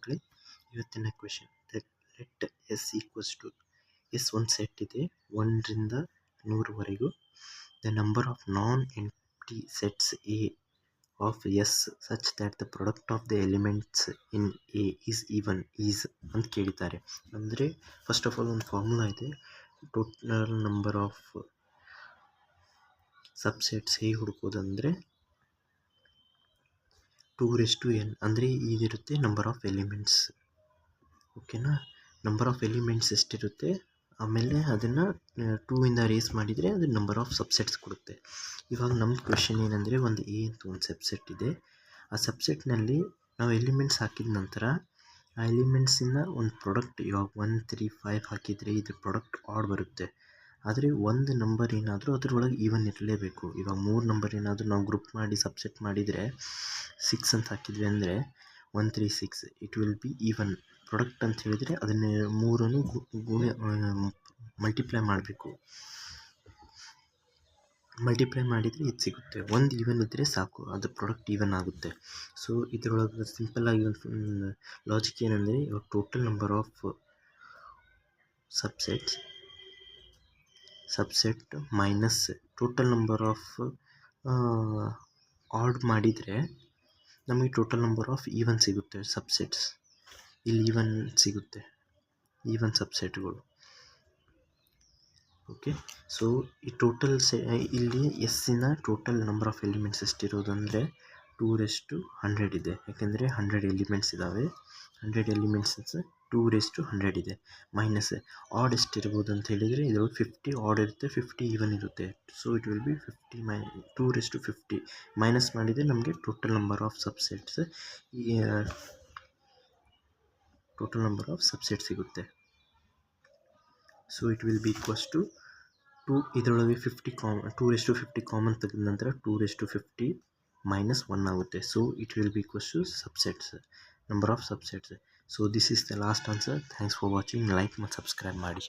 ಮಕ್ಕಳೇ, ಇವತ್ತಿನ question let S equals to S ಒಂದು ಸೆಟ್ ಇದೆ 1ರಿಂದ 100ವರೆಗೂ. The number of non empty sets A of S such that the product of the elements in A is even is ಅಂತ ಕೇಳಿದ್ದಾರೆ. ಅಂದರೆ first of all ಒಂದು formula ಇದೆ. Total number of subsets ಹೇಗೆ ಹುಡುಕೋದಂದರೆ 2n ಅಂದರೆ ಇದಿರುತ್ತೆ ನಂಬರ್ ಆಫ್ ಎಲಿಮೆಂಟ್ಸ್. ಓಕೆನಾ, ನಂಬರ್ ಆಫ್ ಎಲಿಮೆಂಟ್ಸ್ ಎಷ್ಟಿರುತ್ತೆ, ಆಮೇಲೆ ಅದನ್ನು 2ಇಂದ ರೇಸ್ ಮಾಡಿದರೆ ಅದು ನಂಬರ್ ಆಫ್ ಸಬ್ಸೆಟ್ಸ್ ಕೊಡುತ್ತೆ. ಇವಾಗ ನಮ್ಮ ಕ್ವೆಶನ್ ಏನಂದರೆ, ಒಂದು ಎ ಅಂತ ಒಂದು ಸಬ್ಸೆಟ್ ಇದೆ. ಆ ಸಬ್ಸೆಟ್ನಲ್ಲಿ ನಾವು ಎಲಿಮೆಂಟ್ಸ್ ಹಾಕಿದ ನಂತರ ಆ ಎಲಿಮೆಂಟ್ಸಿಂದ ಒಂದು ಪ್ರಾಡಕ್ಟ್, ಇವಾಗ 1 3 5 ಹಾಕಿದರೆ ಇದ್ರ ಪ್ರಾಡಕ್ಟ್ ಆಡ್ ಬರುತ್ತೆ. ಆದರೆ ಒಂದು ನಂಬರ್ ಏನಾದರೂ ಅದರೊಳಗೆ ಈವನ್ ಇರಲೇಬೇಕು. ಇವಾಗ 3 ನಂಬರ್ ಏನಾದರೂ ನಾವು ಗ್ರೂಪ್ ಮಾಡಿ ಸಬ್ಸೆಟ್ ಮಾಡಿದರೆ 6 ಅಂತ ಹಾಕಿದ್ವಿ ಅಂದರೆ 1 3 6 it will B even product ಅಂತ ಹೇಳಿದರೆ ಅದನ್ನು 3 ಮಲ್ಟಿಪ್ಲೈ ಮಾಡಬೇಕು. ಮಲ್ಟಿಪ್ಲೈ ಮಾಡಿದರೆ ಇದು ಸಿಗುತ್ತೆ. ಒಂದು ಈವನ್ ಇದ್ದರೆ ಸಾಕು, ಅದು ಪ್ರಾಡಕ್ಟ್ ಈವನ್ ಆಗುತ್ತೆ. ಸೊ ಇದರೊಳಗೆ ಸಿಂಪಲ್ಲಾಗಿ ಒಂದು ಲಾಜಿಕ್ ಏನಂದರೆ, ಇವಾಗ total number of subset minus total number of add ಮಾಡಿದರೆ ನಮಗೆ ಟೋಟಲ್ ನಂಬರ್ ಆಫ್ ಈವನ್ ಸಿಗುತ್ತೆ. ಸಬ್ಸೆಟ್ಸ್ ಇಲ್ಲಿ ಈವನ್ ಸಿಗುತ್ತೆ, ಈವನ್ ಸಬ್ಸೆಟ್ಗಳು. ಓಕೆ, ಸೊ ಈ ಟೋಟಲ್ ಇಲ್ಲಿ ಎಸ್ಸಿನ ಟೋಟಲ್ ನಂಬರ್ ಆಫ್ ಎಲಿಮೆಂಟ್ಸ್ ಎಷ್ಟಿರೋದಂದರೆ 2/100 ಇದೆ. ಯಾಕೆಂದರೆ 100 ಎಲಿಮೆಂಟ್ಸ್ ಇದ್ದಾವೆ. 100 ಎಲಿಮೆಂಟ್ಸ್ 2/100 ಇದೆ. ಮೈನಸ್ ಆಡ್ ಎಷ್ಟಿರ್ಬೋದು ಅಂತ ಹೇಳಿದರೆ ಇದರೊಳಗೆ 50 ಆಡ್ ಇರುತ್ತೆ, 50 ಈವನ್ ಇರುತ್ತೆ. So it will be 2/50 minus ಮಾಡಿದರೆ ನಮಗೆ ಟೋಟಲ್ ನಂಬರ್ ಆಫ್ ಸಬ್ಸೆಟ್ ಸಿಗುತ್ತೆ. So it will be equals to 2. ಇದರೊಳಗೆ 2/50 ಕಾಮನ್ ತೆಗೆದ ನಂತರ 2/50 ಮೈನಸ್ 1 ಆಗುತ್ತೆ. So it will be equals to number of subsets. So this is the last answer. Thanks for watching. Like ಮತ್ತು subscribe ಮಾಡಿ.